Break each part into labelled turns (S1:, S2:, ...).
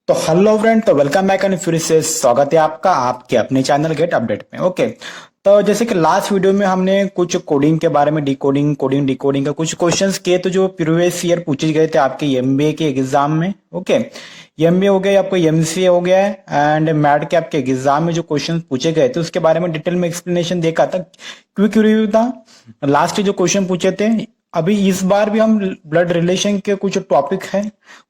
S1: तो hello friend, तो welcome back and फिर से स्वागत है आपका आपके अपने चैनल गेट अपडेट में। ओके, तो जैसे कि लास्ट वीडियो में हमने कुछ कोडिंग के बारे में कोडिंग डिकोडिंग का कुछ क्वेश्चंस किए, तो जो प्रीवियस ईयर पूछे गए थे आपके एमबीए के एग्जाम में। ओके, एमबीए हो गया, आपको एमसीए हो गया है एंड मैट के आपके एग्जाम में जो क्वेश्चन पूछे गए थे उसके बारे में डिटेल में एक्सप्लेनेशन देखा था, क्विक रिव्यू था। लास्ट जो क्वेश्चन पूछे थे, अभी इस बार भी हम ब्लड रिलेशन के कुछ टॉपिक है,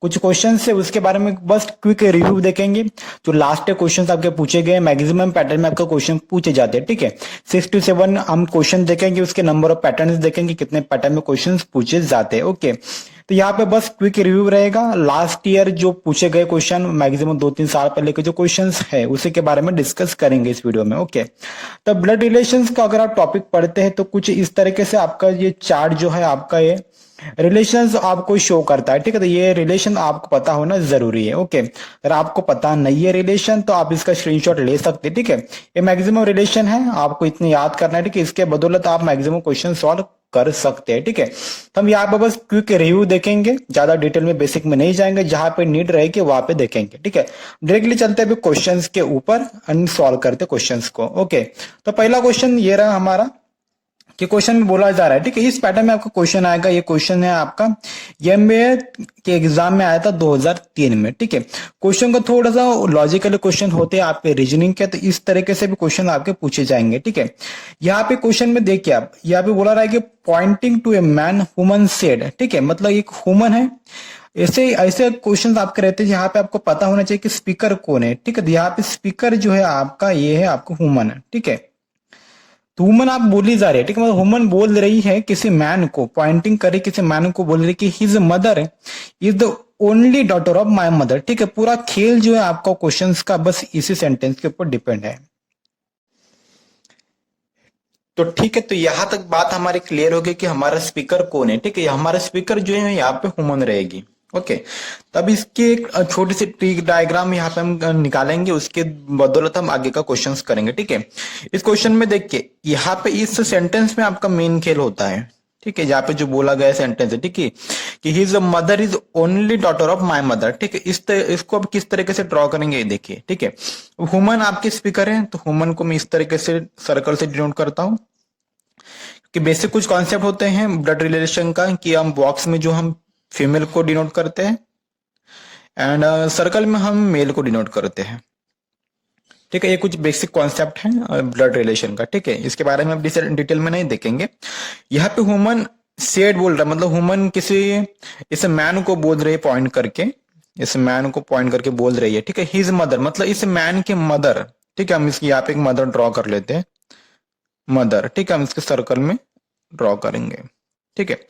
S1: कुछ क्वेश्चन है, उसके बारे में बस क्विक रिव्यू देखेंगे। जो लास्ट क्वेश्चन आपके पूछे गए, मैक्सिमम पैटर्न में आपका क्वेश्चन पूछे जाते हैं, ठीक है। 6 to 7 हम क्वेश्चन देखेंगे, उसके नंबर ऑफ पैटर्न देखेंगे, कितने पैटर्न में क्वेश्चन पूछे जाते हैं। ओके, तो यहाँ पे बस क्विक रिव्यू रहेगा। लास्ट ईयर जो पूछे गए क्वेश्चन, मैक्सिमम 2-3 साल पहले के जो क्वेश्चन है उसी के बारे में डिस्कस करेंगे इस वीडियो में। ओके, तो ब्लड रिलेशंस का अगर आप टॉपिक पढ़ते हैं तो कुछ इस तरीके से आपका ये चार्ट जो है, आपका ये रिलेशंस आपको शो करता है, ठीक है। तो ये रिलेशन आपको पता होना जरूरी है। ओके, अगर आपको पता नहीं है रिलेशन तो आप इसका स्क्रीनशॉट ले सकते हैं, ठीक है। ये मैक्सिमम रिलेशन है, आपको इतने याद करना है, ठीक है। इसके बदौलत आप मैक्सिमम क्वेश्चन सॉल्व कर सकते हैं, ठीक है। तो हम यहाँ पे बस क्विक रिव्यू देखेंगे, ज्यादा डिटेल में बेसिक में नहीं जाएंगे, जहां पे नीड रहेगी वहां पे देखेंगे, ठीक है। डायरेक्टली चलते हैं क्वेश्चंस के ऊपर एंड सॉल्व करते क्वेश्चंस को। ओके, तो पहला क्वेश्चन ये रहा हमारा कि क्वेश्चन में बोला जा रहा है, ठीक है। इस पैटर्न में आपका क्वेश्चन आएगा। ये क्वेश्चन है आपका एमबीए के एग्जाम में आया था 2003 में, ठीक है। क्वेश्चन का थोड़ा सा लॉजिकल क्वेश्चन होते हैं, आप पे रीजनिंग के, तो इस तरीके से भी क्वेश्चन आपके पूछे जाएंगे, ठीक है। यहाँ पे क्वेश्चन में देखिए, आप यहाँ पे बोला रहा है कि pointing to a man human said, ठीक है। मतलब एक ह्यूमन है। ऐसे ऐसे क्वेश्चन आपके रहते हैं यहाँ पे आपको पता होना चाहिए कि स्पीकर कौन है, ठीक है। यहाँ पे स्पीकर जो है आपका ये है, आपको ह्यूमन है, ठीक है। तो वुमन आप बोली जा रही है, ठीक है। मतलब वुमन बोल रही है किसी मैन को, पॉइंटिंग करे किसी मैन को, बोल रही कि his mother is the only daughter of my mother, ठीक है। पूरा खेल जो है आपका क्वेश्चंस का बस इसी सेंटेंस के ऊपर डिपेंड है। तो ठीक है, तो यहां तक बात हमारी क्लियर हो गई कि हमारा स्पीकर कौन है, ठीक है। हमारा स्पीकर जो है यहाँ पे वुमन रहेगी। ओके, तब इसकी एक छोटी सी ट्री डायग्राम यहाँ पे हम निकालेंगे, उसके बदौलत हम आगे का क्वेश्चंस करेंगे, ठीक है। इस क्वेश्चन में देखिए, यहाँ पे इस सेंटेंस में आपका मेन खेल होता है, ठीक है। यहाँ पे जो बोला गया सेंटेंस है, ठीक है, कि his mother is only daughter of my mother, ठीक है। इसको अब किस तरीके से ड्रॉ करेंगे ये देखिए, ठीक है। ह्यूमन आपके स्पीकर है, तो ह्यूमन को मैं इस तरीके से सर्कल से डिनोट करता हूं कि बेसिक कुछ कॉन्सेप्ट होते हैं ब्लड रिलेशन का, कि हम बॉक्स में जो हम फीमेल को डिनोट करते हैं एंड सर्कल में हम मेल को डिनोट करते हैं, ठीक है। ये कुछ बेसिक कॉन्सेप्ट है ब्लड रिलेशन का, ठीक है। इसके बारे में अब डिटेल में नहीं देखेंगे। यहाँ पे ह्यूमन सेड बोल रहा है, मतलब ह्यूमन किसी इस मैन को बोल रही है, पॉइंट करके इस मैन को पॉइंट करके बोल रही है, ठीक है। हिज मदर मतलब इस मैन के मदर, ठीक है। हम इसकी यहाँ पे एक मदर ड्रॉ कर लेते हैं, मदर, ठीक है। हम इसके सर्कल में ड्रॉ करेंगे, ठीक है।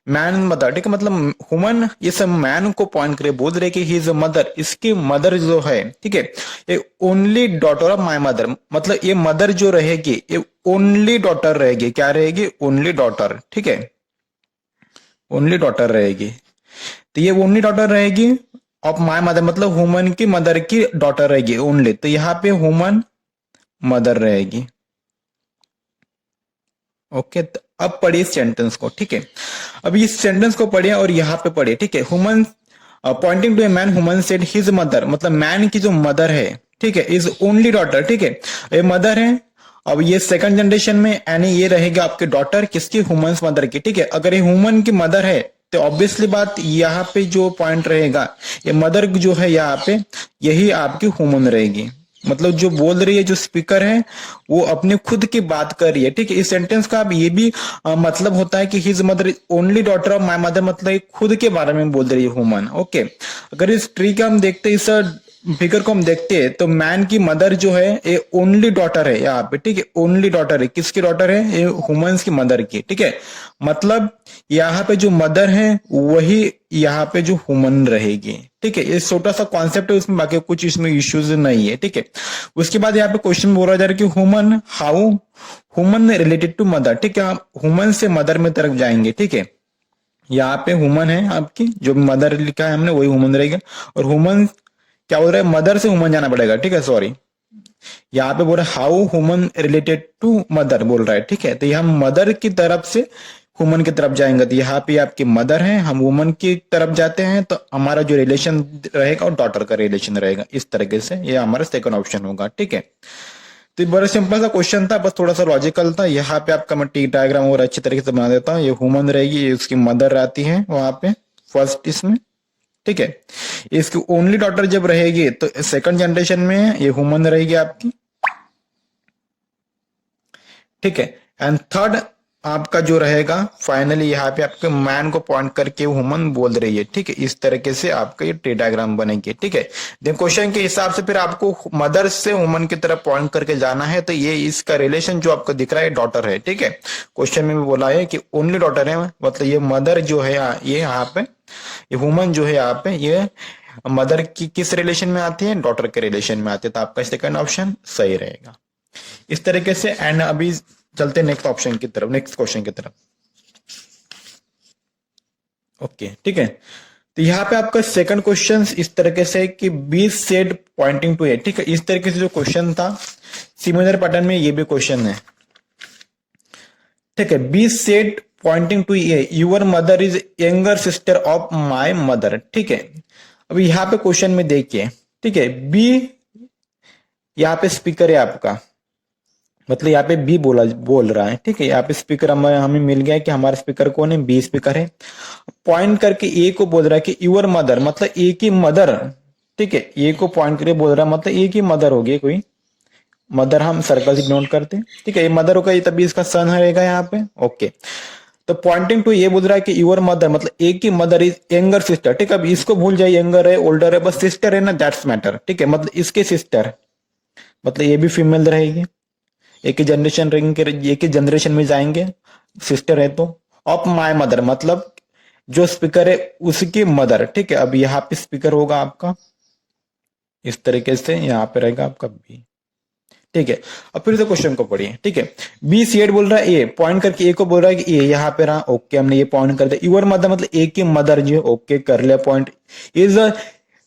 S1: मैन मदर, ठीक है। मतलब ह्यूमन इस मैन को पॉइंट करे, बोल रहे कि ही इज मदर, इसकी मदर जो है, ठीक है, ये only daughter of my mother, मतलब ये मदर जो रहेगी ये ओनली डॉटर रहेगी। क्या रहेगी? ओनली डॉटर, ठीक है। ओनली डॉटर रहेगी, तो ये ओनली डॉटर रहेगी ऑफ माय मदर, मतलब ह्यूमन की मदर की डॉटर रहेगी ओनली। तो यहाँ पे ह्यूमन मदर रहेगी। ओके, तो अब पढ़िए इस सेंटेंस को, ठीक है। अब इस सेंटेंस को पढ़िए और यहाँ पे पढ़िए, ठीक है। Human pointing to a man, human said his mother, मतलब मैन की जो मदर है, ठीक है, इज ओनली डॉटर, ठीक है। ये मदर है। अब ये सेकंड जनरेशन में यानी ये रहेगा आपके डॉटर किसकी? ह्यूमन मदर की, ठीक है। अगर ये ह्यूमन की मदर है तो ऑब्वियसली बात यहाँ पे जो पॉइंट रहेगा, ये मदर जो है यहाँ पे, यही आपकी ह्यूमन रहेगी। मतलब जो बोल रही है, जो स्पीकर है, वो अपने खुद की बात कर रही है, ठीक है। इस सेंटेंस का अब ये भी मतलब होता है कि his mother only daughter of my mother, मतलब ये खुद के बारे में बोल रही है ह्यूमन। ओके, अगर इस ट्री का हम देखते हैं, इस फिगर को हम देखते हैं, तो मैन की मदर जो है ये ओनली डॉटर है यहाँ पे, ठीक है। ओनली डॉटर है, किसकी डॉटर है? ये ह्यूमंस की मदर की, ठीक है। मतलब यहाँ पे जो मदर है वही यहाँ पे जो ह्यूमन रहेगी, ठीक है। ये छोटा सा कॉन्सेप्ट है, उसमें बाकी कुछ इसमें इश्यूज नहीं है, ठीक है। उसके बाद यहाँ पे क्वेश्चन बोला जा रहा है कि human how human related to mother, ठीक है। आप ह्यूमन से मदर में तरफ जाएंगे, ठीक है। यहाँ पे ह्यूमन है, आपकी जो मदर लिखा है हमने वही ह्यूमन रहेगा। और ह्यूमन क्या बोल रहा है? मदर से ह्यूमन जाना पड़ेगा, ठीक है। सॉरी, यहाँ पे बोल रहा है how human related to mother बोल रहा है, ठीक है। तो यहाँ मदर की तरफ से वुमन की तरफ जाएंगे तो यहाँ पे आपकी मदर है, हम वुमन की तरफ जाते हैं तो हमारा जो रिलेशन रहेगा वो डॉटर का रिलेशन रहेगा। इस तरीके से ये हमारा सेकंड ऑप्शन होगा। ठीक है, तो ये बड़ा सिंपल सा क्वेश्चन था, बस थोड़ा सा लॉजिकल था। यहाँ पे आपका मैं टी डायग्राम और अच्छी तरीके से बना देता हूँ। ये वुमन रहेगी, ये उसकी मदर आती है वहां पे फर्स्ट इसमें। ठीक है, इसकी ओनली डॉटर जब रहेगी तो सेकंड जनरेशन में ये वुमन रहेगी आपकी। ठीक है, एंड थर्ड आपका जो रहेगा फाइनली यहाँ पे आपके मैन को पॉइंट करके वुमन बोल रही है। ठीक है, इस तरीके से आपका ये ट्री डायग्राम बनेगी। ठीक है, देन क्वेश्चन के हिसाब से फिर आपको मदर से वुमन की तरफ पॉइंट करके जाना है, तो ये इसका रिलेशन जो आपको दिख रहा है डॉटर है। ठीक है, क्वेश्चन में भी बोला है कि ओनली डॉटर है, मतलब ये मदर जो है ये यहाँ पे, ये वुमन जो है यहाँ पे ये मदर की किस रिलेशन में आती है, डॉटर के रिलेशन में आती है। तो आपका सेकंड ऑप्शन सही रहेगा इस तरीके से। एंड अभी चलते नेक्स्ट ऑप्शन की तरफ, नेक्स्ट क्वेश्चन की तरफ। ओके, ठीक है, तो यहाँ पे आपका सेकंड क्वेश्चन इस तरीके से कि बी सेड पॉइंटिंग टू ए। ठीक है, इस तरीके से जो क्वेश्चन था सिमिलर पैटर्न में ये भी क्वेश्चन है। ठीक है, B said pointing to A your mother is younger sister of my mother. ठीक है, अब यहाँ पे क्वेश्चन में देखिए। ठीक है, बी यहाँ पे स्पीकर है आपका, मतलब यहाँ पे बी बोल रहा है। ठीक है, यहाँ पे स्पीकर हमें मिल गया कि हमारा स्पीकर कौन है, बी स्पीकर है। पॉइंट करके ए को बोल रहा है कि यूर मदर, मतलब ए की मदर। ठीक है, ए को पॉइंट करके बोल रहा है, मतलब ए की मदर होगी कोई मदर, हम सर्कल से नोट करते हैं। ठीक है, ये मदर होगा, ये तभी इसका सन रहेगा यहाँ पे। ओके, तो पॉइंटिंग टू ये बोल रहा है कि यूर मदर, मतलब ए की मदर इज यंगर सिस्टर। ठीक है, अब इसको भूल जाए, यंगर है ओल्डर है, बस सिस्टर है ना, दैट्स मैटर। ठीक है, मतलब इसके सिस्टर, मतलब ये भी फीमेल रहेगी, एक ही जनरेशन रहेंगे, एक ही जनरेशन में जाएंगे, सिस्टर है तो। ऑफ माय मदर, मतलब जो स्पीकर है उसकी मदर। ठीक है, अब यहाँ पे स्पीकर होगा आपका इस तरीके से, यहाँ पे रहेगा आपका बी। ठीक है, अब फिर से क्वेश्चन को पढ़िए। ठीक है, बी सेड बोल रहा है ए, पॉइंट करके ए को बोल रहा है कि ए यहाँ पे रहा। ओके, हमने ये पॉइंट कर दिया। यूर मदर मतलब ए की मदर जो, ओके कर लिया point, is a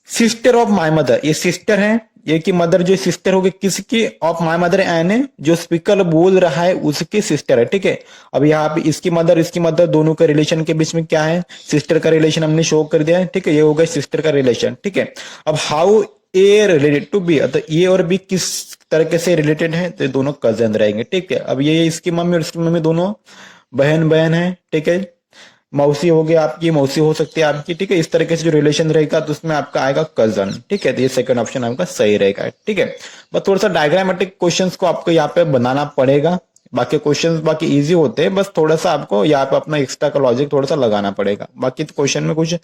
S1: sister of my mother, ये सिस्टर है, ये की मदर जो सिस्टर होगी किसकी, ऑफ माई मदर, एन जो स्पीकर बोल रहा है उसकी सिस्टर है। ठीक है, अब यहाँ पे इसकी मदर दोनों के रिलेशन के बीच में क्या है, सिस्टर का रिलेशन हमने शो कर दिया है। ठीक है, ये होगा सिस्टर का रिलेशन। ठीक है, अब how A related to B, तो ए और बी किस तरीके से रिलेटेड है, तो दोनों कजन रहेंगे। ठीक है, अब ये इसकी मम्मी और इसकी मम्मी दोनों बहन बहन है। ठीक है, मौसी होगी आपकी, मौसी हो सकती है आपकी। ठीक है, इस तरीके से जो रिलेशन रहेगा तो उसमें आपका आएगा कजन। ठीक है, तो ये सेकंड ऑप्शन आपका सही रहेगा। ठीक है, बस थोड़ा सा डायग्रामेटिक क्वेश्चंस को आपको यहाँ पे बनाना पड़ेगा, बाकी क्वेश्चंस बाकी इजी होते हैं, बस थोड़ा सा आपको यहाँ पे अपना एक्स्ट्रा का लॉजिक थोड़ा सा लगाना पड़ेगा, बाकी तो क्वेश्चन में कुछ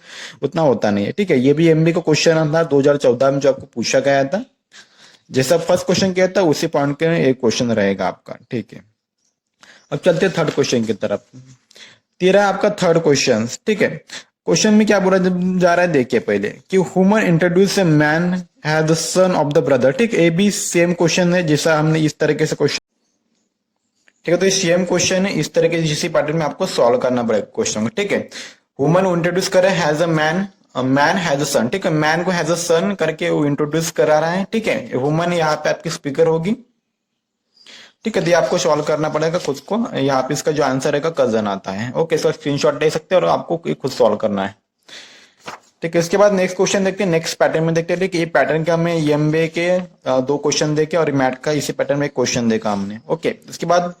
S1: उतना होता नहीं है। ठीक है, ये भी एमबी का क्वेश्चन था 2014 में जो आपको पूछा गया था, जैसा फर्स्ट क्वेश्चन किया था उसी पॉइंट के एक क्वेश्चन रहेगा आपका। ठीक है, अब चलते थर्ड क्वेश्चन की तरफ। तेरा आपका थर्ड क्वेश्चन। ठीक है, क्वेश्चन में क्या बोला जा रहा है देखिए पहले कि human introduce a man has the son of the brother. ठीक है, ये भी सेम क्वेश्चन है जैसा हमने इस तरीके से क्वेश्चन। ठीक है, तो ये सेम क्वेश्चन है, इस तरीके से इसी पैटर्न में आपको सॉल्व करना पड़ेगा क्वेश्चन को। ठीक है, ह्यूमन इंट्रोड्यूस कर रहे हैं has a man, man has a son. ठीक है, मैन को हैज अ सन करके वो इंट्रोड्यूस करा रहा है। ठीक है, ह्यूमन यहाँ पे आपकी स्पीकर होगी। ठीक है, तो आपको सॉल्व करना पड़ेगा खुद को, यहाँ पे इसका जो आंसर रहेगा कजन आता है। ओके, इसका स्क्रीनशॉट ले सकते हैं और आपको खुद सॉल्व करना है। ठीक है, इसके बाद नेक्स्ट क्वेश्चन देखते हैं, नेक्स्ट पैटर्न में देखते हैं कि ये पैटर्न का हमें एमबीए के दो क्वेश्चन देखे और मैथ का इसी पैटर्न में एक क्वेश्चन देखा हमने। ओके, इसके बाद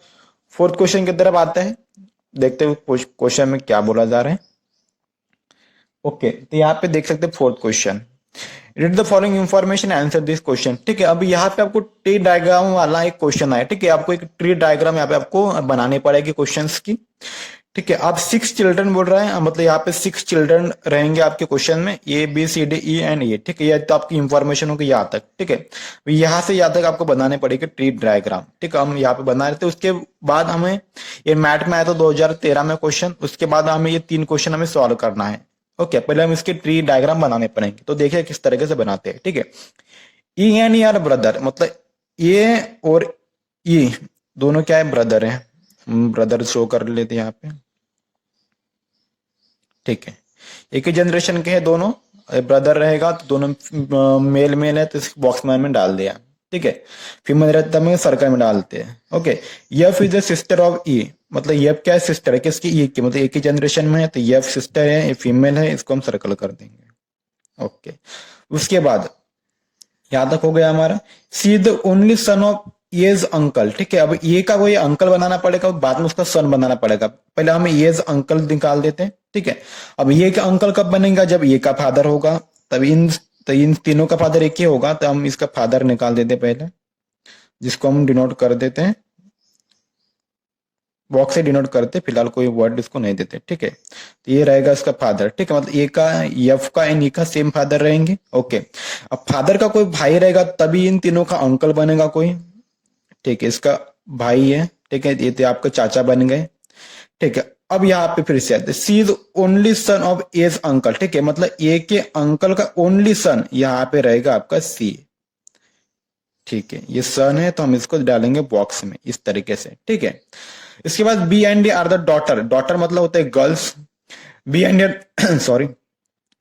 S1: फोर्थ क्वेश्चन की तरफ आता है, देखते हैं क्वेश्चन में क्या बोला जा रहा है। ओके, तो यहाँ पे देख सकते हैं fourth question, read the following information answer this question. ठीक है, अब यहाँ पे आपको ट्री डायग्राम वाला एक क्वेश्चन आया। ठीक है, आपको एक ट्री डायग्राम यहाँ पे आपको बनानी पड़ेगी क्वेश्चंस की। ठीक है, आप 6 चिल्ड्रन बोल रहे हैं, मतलब यहाँ पे 6 चिल्ड्रन रहेंगे आपके क्वेश्चन में, A B C D E and A. ठीक है, ये तो आपकी इंफॉर्मेशन होगी यहाँ तक। ठीक है, यहाँ से यहाँ तक आपको बनाने पड़ेगी ट्री डायग्राम। ठीक है, हम यहाँ पे बना रहे थे, उसके बाद हमें ये मैथ में आया था 2013 में क्वेश्चन, उसके बाद हमें ये 3 क्वेश्चन हमें सॉल्व करना है। ओके, पहले हम इसके ट्री डायग्राम बनाने पड़ेंगे, तो देखिए किस तरीके से बनाते हैं। ठीक है, E and E R brother, मतलब ए और ई दोनों क्या है, ब्रदर है। ब्रदर शो कर लेते हैं यहाँ पे। ठीक है, एक ही जनरेशन के हैं दोनों, ब्रदर रहेगा तो दोनों मेल मेल है तो इस बॉक्स में हमने डाल दिया। ठीक है, फीमेल रहता में सर्कल में डालते हैं। Okay, F is the sister of E, मतलब एफ क्या है, सिस्टर है किसकी, ए की, मतलब एक ही जनरेशन में है तो एफ सिस्टर है, ये फीमेल है, इसको हम सर्कल कर देंगे। ओके, उसके बाद यहां तक हो गया हमारा। C the only son of A's uncle, ठीक है। अब ये का कोई अंकल बनाना पड़ेगा, बाद में उसका सन बनाना पड़ेगा। पहले हम येज अंकल निकाल देते हैं, ठीक है। अब ये का अंकल कब बनेगा, जब ये का फादर होगा, तब इन तीनों का फादर एक ही होगा, तो हम इसका फादर निकाल देते हैं पहले, जिसको हम डिनोट कर देते हैं, बॉक्स से डिनोट करते, फिलहाल कोई वर्ड इसको नहीं देते, ठीक है। तो ये रहेगा इसका फादर, ठीक है। मतलब ए का, एफ का एंड ई का सेम फादर रहेंगे। ओके, अब फादर का कोई भाई रहेगा तभी इन तीनों का अंकल बनेगा कोई, ठीक है। इसका भाई है, ठीक है, ये तो आपके चाचा बन गए, ठीक है। अब यहाँ पे फिर से आते, C is only son of A's uncle, ठीक है। मतलब ए के अंकल का ओनली सन यहाँ पे रहेगा आपका सी, ठीक है। ये सन है तो हम इसको डालेंगे बॉक्स में इस तरीके से, ठीक है। इसके बाद B and D are the daughter, daughter मतलब होते हैं girls. B and sorry,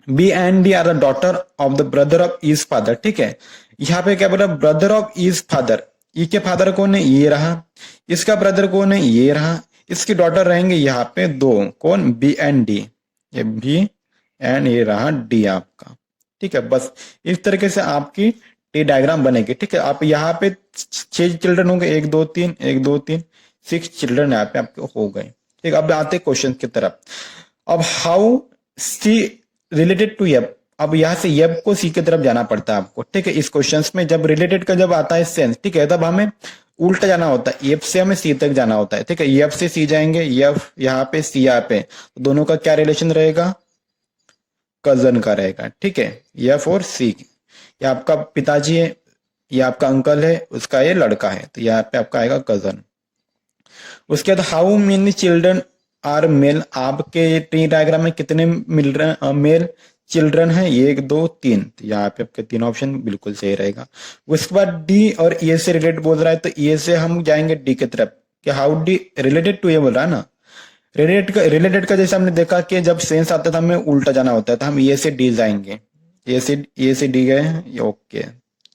S1: B and D are the daughter of the brother of his father, ठीक है। यहाँ पे क्या बोला, brother of his father, E के फादर कौन है, ये रहा। इसका ब्रदर कौन है, ये रहा। इसकी डॉटर रहेंगे यहाँ पे दो, कौन, बी एंड डी, ये बी एंड ये रहा डी आपका, ठीक है। बस इस तरीके से आपकी टी डायग्राम बनेगी, ठीक है। आप यहाँ पे 6 चिल्ड्रन होंगे, 1 2 3 1 2 3 6 चिल्ड्रन यहाँ पे आपके हो गए, ठीक है। अब आते क्वेश्चन की तरफ। अब how C related to F, अब यहाँ से एफ को सी की तरफ जाना पड़ता है आपको, ठीक है। इस क्वेश्चन में जब रिलेटेड का जब आता है सेंस, ठीक है, तब हमें उल्टा जाना होता है, एफ से हमें सी तक जाना होता है, ठीक है। एफ से सी जाएंगे, एफ यहाँ पे सी यहाँ पे, तो दोनों का क्या रिलेशन रहेगा, कजन का रहेगा, ठीक है। एफ और सी, ये आपका पिताजी है, ये आपका अंकल है, उसका ये लड़का है, तो यहाँ पे आपका आएगा कजन। उसके बाद how many children are male, आपके ट्री डायग्राम में कितने मिल रहे मेल चिल्ड्रन है, 1 2 3, तो यहाँ पे आपके 3 ऑप्शन बिल्कुल सही रहेगा। उसके बाद डी और ए से रिलेटेड बोल रहा है, तो ए से हम जाएंगे डी की तरफ, कि हाउ डी रिलेटेड टू, ये बोल रहा है ना। रिलेटेड का जैसे हमने देखा कि जब सेंस आता था हमें उल्टा जाना होता है, तो हम ए से डी जाएंगे, ए से डी गए, ओके,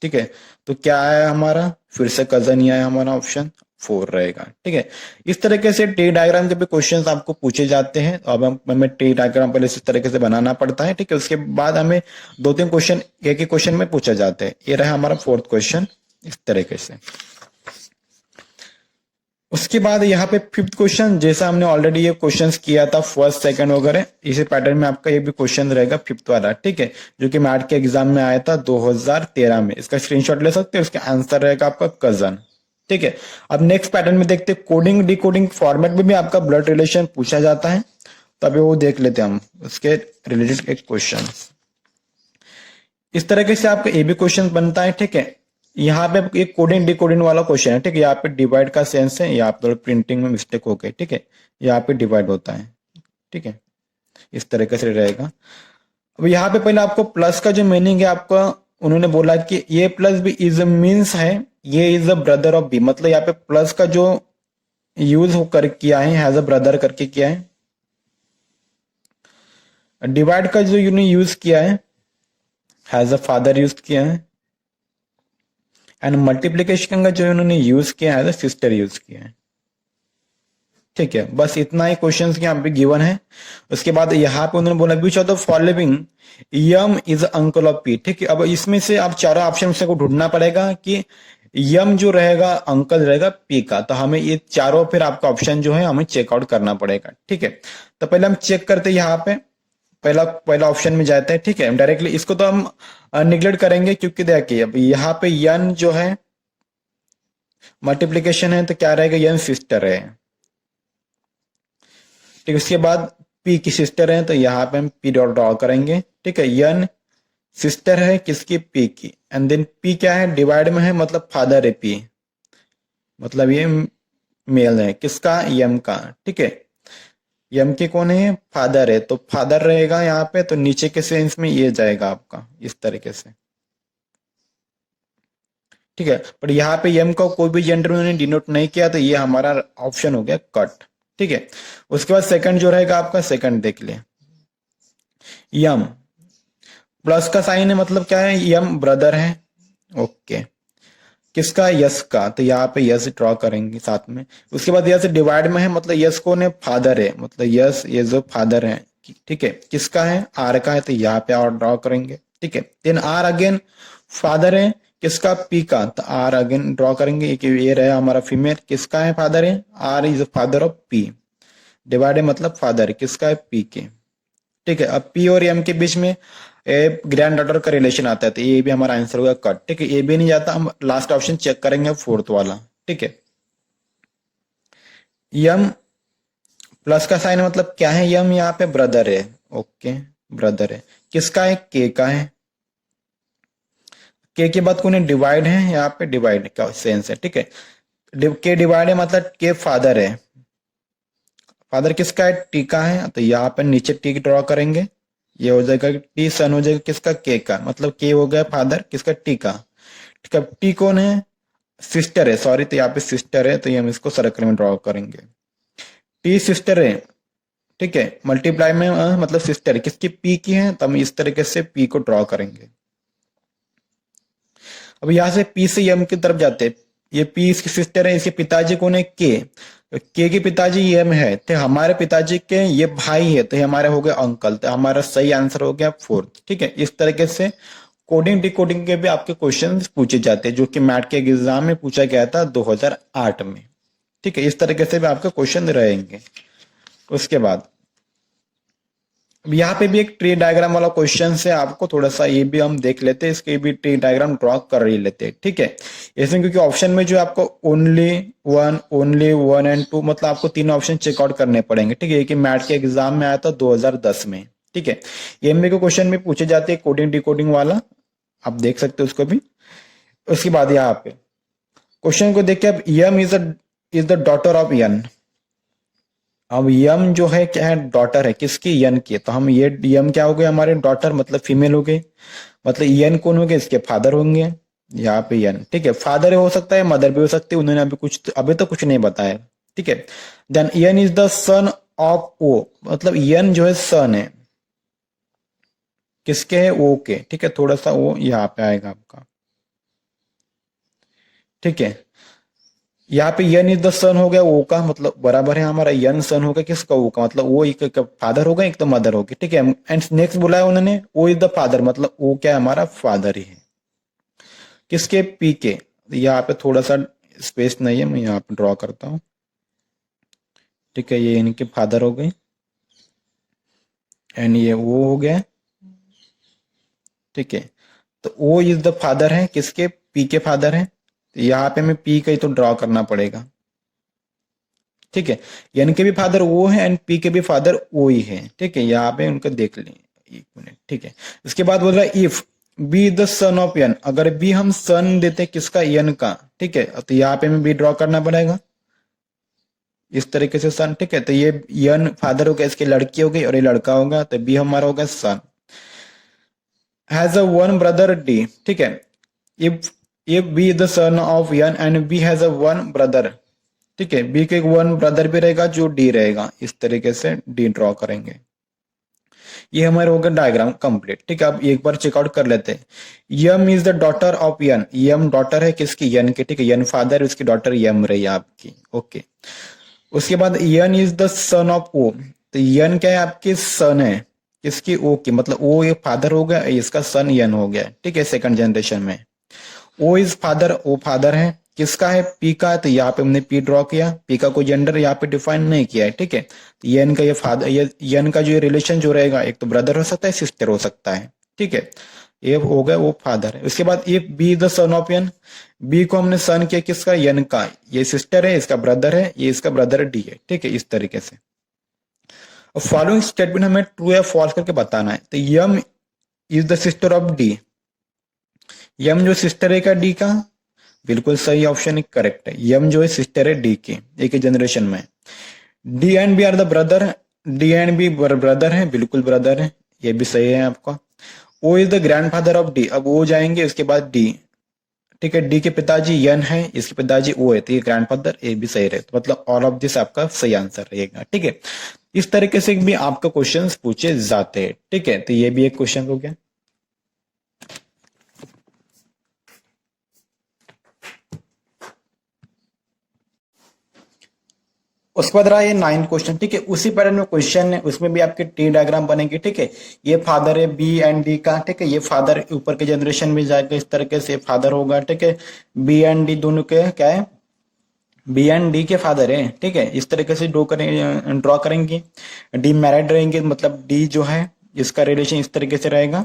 S1: ठीक है। तो क्या है हमारा, फिर से कजन ही है हमारा, ऑप्शन 4 रहेगा, ठीक है। इस तरीके से ट्री डायग्राम के भी क्वेश्चंस आपको पूछे जाते हैं। अब हमें ट्री डायग्राम पहले इस तरीके से बनाना पड़ता है, ठीक है। उसके बाद हमें 2 3 क्वेश्चन एक ही क्वेश्चन में पूछा जाते हैं। ये रहा हमारा 4th क्वेश्चन इस तरीके से। उसके बाद यहाँ पे 5th क्वेश्चन, जैसा हमने ऑलरेडी ये क्वेश्चंस किया था फर्स्ट सेकंड वगैरह, इसी पैटर्न में आपका ये भी क्वेश्चन रहेगा 5th वाला, ठीक है, जो कि मैट के एग्जाम में आया था 2013 में। इसका स्क्रीनशॉट ले सकते हैं, उसका आंसर रहेगा आपका कजन, ठीक है। अब नेक्स्ट पैटर्न में देखते हैं, कोडिंग डिकोडिंग फॉर्मेट में भी आपका ब्लड रिलेशन पूछा जाता है, तो अभी वो देख लेते हैं हम उसके रिलेटेड एक क्वेश्चन। इस तरीके से आपका ए भी क्वेश्चन बनता है, ठीक है। यहाँ पे एक कोडिंग डिकोडिंग वाला क्वेश्चन है, ठीक है। यहाँ पे डिवाइड का सेंस है, यहाँ पे प्रिंटिंग में मिस्टेक हो गई, ठीक है। यहाँ पे डिवाइड होता है, ठीक है, इस तरीके से रहेगा। अब यहाँ पे पहले आपको प्लस का जो मीनिंग है आपका, उन्होंने बोला कि ये प्लस बी इज मीन्स है ये is a brother of B, मतलब यहाँ पे प्लस का जो यूज होकर किया है, हैज अ ब्रदर करके किया है। डिवाइड का जो यूज किया है, हैज अ फादर यूज किया है। एंड मल्टीप्लीकेशन का जो इन्होंने यूज किया है, सिस्टर यूज किया है, ठीक है। बस इतना ही क्वेश्चंस यहाँ पे गिवन है। उसके बाद यहाँ पे उन्होंने बोला which of the following M is uncle of P, ठीक है। अब इसमें से आप चारों ऑप्शन से को ढूंढना पड़ेगा कि यम जो रहेगा अंकल रहेगा पी का, तो हमें ये चारों फिर आपका ऑप्शन जो है हमें चेकआउट करना पड़ेगा, ठीक है। तो पहले हम चेक करते हैं, यहाँ पे पहला ऑप्शन में जाते हैं, ठीक है। डायरेक्टली इसको तो हम निग्लेक्ट करेंगे, क्योंकि देखिए अब यहाँ पे यन जो है मल्टीप्लीकेशन है, तो क्या रहेगा, यन सिस्टर है, ठीक है। उसके बाद पी की सिस्टर है, तो यहाँ पे हम पी डॉट ड्रॉ करेंगे, ठीक है। यन सिस्टर है किसकी, पी की, एंड देन पी क्या है, डिवाइड में है, मतलब फादर है पी, मतलब ये मेल है किसका, यम का, ठीक है। यम के कौन है, फादर है, तो फादर रहेगा यहाँ पे, तो नीचे के सेंस में ये जाएगा आपका इस तरीके से, ठीक है। पर यहाँ पे यम का कोई भी जेंडर उन्होंने डिनोट नहीं किया, तो ये हमारा ऑप्शन हो गया कट, ठीक है। उसके बाद सेकंड जो रहेगा आपका, सेकंड देख ले, यम प्लस का साइन है, मतलब क्या है, यम ब्रदर है, ओके। किसका, यस का, तो यहाँ पे यस ड्रॉ करेंगे साथ में। उसके बाद यस डिवाइड में है, मतलब यस कौन है, फादर है, मतलब यस ये जो फादर है, ठीक है, किसका है, आर का है, तो यहाँ पे आर ड्रॉ करेंगे, ठीक है। देन आर अगेन फादर है किसका, पी का, तो आर अगेन ड्रॉ करेंगे, ये रहा हमारा फीमेल, किसका है, फादर है, R is father of P, डिवाइड है मतलब फादर है किसका है, पी के, ठीक है। अब पी और एम के बीच में ग्रैंड डॉटर का रिलेशन आता है, तो ये भी हमारा आंसर होगा कट, ठीक है। ये भी नहीं जाता, हम लास्ट ऑप्शन चेक करेंगे फोर्थ वाला, ठीक है। यम प्लस का साइन मतलब क्या है, यम यहाँ पे ब्रदर है, ओके, ब्रदर है, किसका है, के का है, के बाद कौन है, डिवाइड है, यहाँ पे डिवाइड का सेंस है, ठीक है। के डिवाइड है मतलब के फादर है, फादर किसका है, टी का है, तो यहाँ पे नीचे टी ड्रॉ करेंगे, ये हो जाएगा टी, सन हो जाएगा किसका, के का, मतलब के हो गया फादर किसका, टी का, ठीक है। टी कौन है, सिस्टर है, सॉरी, तो यहाँ पे सिस्टर है, तो ये हम इसको सर्कल में ड्रॉ करेंगे, टी सिस्टर है, ठीक है, मल्टीप्लाई में मतलब सिस्टर किसकी, पी की है, तो हम इस तरीके से पी को ड्रॉ करेंगे। अब यहाँ से पी से एम की तरफ जाते हैं, ये पी इसकी सिस्टर है, इसके पिताजी कौन है, के पिताजी एम है, तो हमारे पिताजी के ये भाई है, तो ये हमारे हो गए अंकल, तो हमारा सही आंसर हो गया फोर्थ, ठीक है। इस तरीके से कोडिंग डिकोडिंग के भी आपके क्वेश्चन पूछे जाते हैं, जो कि मैट के एग्जाम में पूछा गया था 2008 में, ठीक है। इस तरीके से भी आपके क्वेश्चन रहेंगे। उसके बाद अब यहाँ पे भी एक ट्री डायग्राम वाला क्वेश्चन है, आपको थोड़ा सा ये भी हम देख लेते हैं, इसके भी ट्री डायग्राम ड्रॉ कर ही लेते हैं, ठीक है। इसमें क्योंकि ऑप्शन में जो आपको ओनली वन एंड टू, मतलब आपको तीन ऑप्शन चेकआउट करने पड़ेंगे, ठीक है, कि मैट के एग्जाम में आया था 2010 में, ठीक है। एमबी के क्वेश्चन में पूछे जाते हैं कोडिंग डिकोडिंग वाला, आप देख सकते हो उसको भी। उसके बाद यहाँ पे क्वेश्चन को देख के, अब यम इज द डॉटर ऑफ यन, अब यम जो है क्या है, डॉटर है किसकी, यन की, तो हम ये यम क्या हो गए, हमारे डॉटर मतलब फीमेल हो गए, मतलब यन कौन हो गए, इसके फादर होंगे, यहाँ पे यन, ठीक है। फादर हो सकता है, मदर भी हो सकती है, उन्होंने अभी तो कुछ नहीं बताया, ठीक है। Then N is the son of O, मतलब यन जो है सन है किसके है, ओ के, ठीक है, थोड़ा सा वो यहाँ पे आएगा आपका, ठीक है। यहाँ पे यन इज द सन हो गया ओ का, मतलब बराबर है हमारा, यन सन हो गया किसका, ओ का, मतलब वो एक फादर होगा, एक तो मदर होगी, ठीक है। एंड नेक्स्ट बोला है उन्होंने ओ इज द फादर, मतलब ओ क्या है, हमारा फादर ही है किसके, पी के। यहाँ पे थोड़ा सा स्पेस नहीं है, मैं यहाँ पे ड्रॉ करता हूँ, ठीक है, ये इनके फादर हो गए, एंड ये वो हो गया, ठीक है। तो ओ इज द फादर है किसके, पी के फादर है, तो यहाँ पे हमें पी का ही तो ड्रॉ करना पड़ेगा, ठीक है। यन के भी फादर वो है एंड पी के भी फादर वो ही है, ठीक है, यहाँ पे उनको देख लें, एक मिनट, ठीक है। उसके बाद बोल रहा है if B the son of N, अगर बी हम सन देते किसका, यन का, ठीक है, तो यहाँ पे हमें बी ड्रॉ करना पड़ेगा इस तरीके से सन, ठीक है। तो ये यन फादर हो गया, इसकी लड़की हो गई और ये लड़का होगा, तो बी हमारा हो गया son, has a one brother D, ठीक है। If B the son of N and B has a one brother, ठीक है, बी के एक वन ब्रदर भी रहेगा जो डी रहेगा, इस तरीके से डी ड्रॉ करेंगे। ये हमारे हो गया डायग्राम कंप्लीट, ठीक है। अब एक बार चेकआउट कर लेते हैं, M is the daughter of N, M daughter है किसकी, यन की, ठीक है, यन फादर, उसकी डॉटर यम रही आपकी, ओके। उसके बाद N is the son of O, तो यन क्या है, आपकी सन है किसकी, ओ की, मतलब ओ ये फादर हो गया, इसका सन यन हो गया, ठीक है, सेकंड जनरेशन में। O is father, O father है किसका है, पी का, तो यहाँ पे हमने पी ड्रॉ किया, पी का कोई जेंडर यहाँ पे डिफाइन नहीं किया है, ठीक है। तो यन का ये फादर, ये यन का जो रिलेशन जो रहेगा, एक तो ब्रदर हो सकता है, सिस्टर हो सकता है, ठीक है। ये हो गया वो फादर है। उसके बाद if B the son of N, B को हमने सन किया किसका, यन का, ये सिस्टर है, इसका ब्रदर है, ये इसका ब्रदर डी है, ठीक है, इस तरीके से। अब फॉलोइंग स्टेटमेंट हमें ट्रू या फॉल्स करके बताना है, तो M is the sister of D, M जो सिस्टर है का डी का, बिल्कुल सही ऑप्शन है, करेक्ट है, यम जो है सिस्टर है डी की, एक ही जनरेशन में। D and B are the brother, D and B brother है, बिल्कुल ब्रदर है, ये भी सही है आपका। O is the grandfather of D, अब वो जाएंगे उसके बाद डी, ठीक है, डी के पिताजी यन है, इसके पिताजी ओ है, तो ये ग्रैंडफादर, ये भी सही रहे, तो मतलब ऑल ऑफ दिस आपका सही आंसर रहेगा, ठीक है। इस तरीके से भी आपका क्वेश्चन पूछे जाते हैं, ठीक है, तो ये भी एक क्वेश्चन हो गया। उसके बाद रहा ये 9 क्वेश्चन, ठीक है। उसी पैटर्न में क्वेश्चन है, उसमें भी आपके टी डायग्राम बनेगी, ठीक है। ये फादर है बी एंड डी का, ठीक है। ये फादर ऊपर के जनरेशन में जाएगा, इस तरीके से फादर होगा, ठीक है। बी एंड डी दोनों के क्या है, बी एंड डी के फादर है, ठीक है। इस तरीके से ड्रॉ करेंगे। डी मैरिड रहेंगे, मतलब डी जो है इसका रिलेशन इस तरीके से रहेगा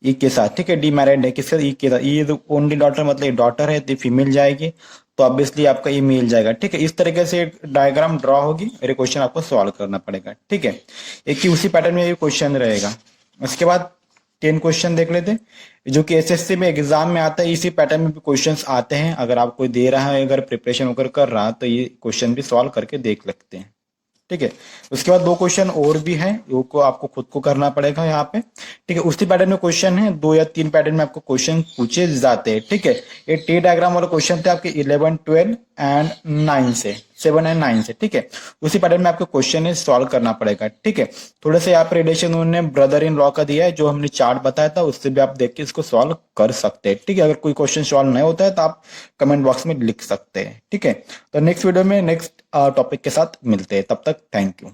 S1: ई के साथ, ठीक है। डी मैरिड है किसके साथ, ई के साथ। ई ओनली डॉटर मतलब डॉटर है तो फीमेल जाएगी, तो ऑब्वियसली आपका ये मेल जाएगा, ठीक है। इस तरीके से डायग्राम ड्रॉ होगी और ये क्वेश्चन आपको सॉल्व करना पड़ेगा, ठीक है। एक ही उसी पैटर्न में ये क्वेश्चन रहेगा। उसके बाद 10 क्वेश्चन देख लेते हैं, जो कि एसएससी में एग्जाम में आता है। इसी पैटर्न में भी क्वेश्चंस आते हैं, अगर आप कोई दे रहा है, अगर प्रिपरेशन होकर कर रहा है तो ये क्वेश्चन भी सॉल्व करके देख सकते हैं, ठीक है। उसके बाद 2 क्वेश्चन और भी हैं, वो को आपको खुद को करना पड़ेगा यहाँ पे, ठीक है। उसी पैटर्न में क्वेश्चन है, 2 या 3 पैटर्न में आपको क्वेश्चन पूछे जाते हैं, ठीक है। ये टी डायग्राम वाले क्वेश्चन थे आपके 11, 12 एंड 9 से, 7 एंड 9 से, ठीक है। उसी पैटर्न में आपको क्वेश्चन है सॉल्व करना पड़ेगा, ठीक है। थोड़े से यहाँ पे रिलेशन उन्होंने ब्रदर इन लॉ का दिया है, जो हमने चार्ट बताया था, उससे भी आप देख के इसको सॉल्व कर सकते हैं, ठीक है। अगर कोई क्वेश्चन सॉल्व नहीं होता है तो आप कमेंट बॉक्स में लिख सकते हैं, ठीक है। तो नेक्स्ट वीडियो में नेक्स्ट टॉपिक के साथ मिलते हैं, तब तक थैंक यू।